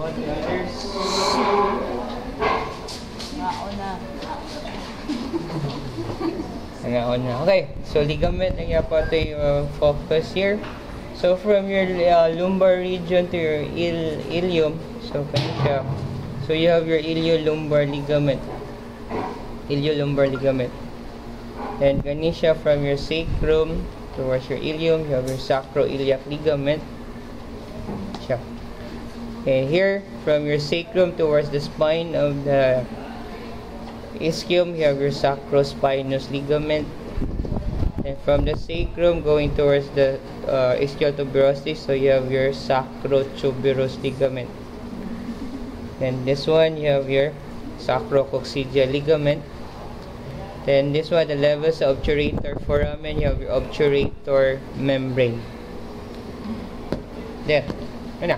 about the others? Okay, so ligament ang po ito yung focus here. So from your lumbar region to your ilium, so siya. So you have your iliolumbar ligament. Iliolumbar ligament. Then gani siya from your sacrum towards your ilium, you have your sacroiliac ligament. Siya. And here from your sacrum towards the spine of the ischium, you have your sacrospinous ligament. And from the sacrum going towards the ischial tuberosis, so you have your sacrotuberous ligament. Then this one, you have your sacrococcygeal ligament. Then this one, the levels of obturator foramen, you have your obturator membrane. There. Ano?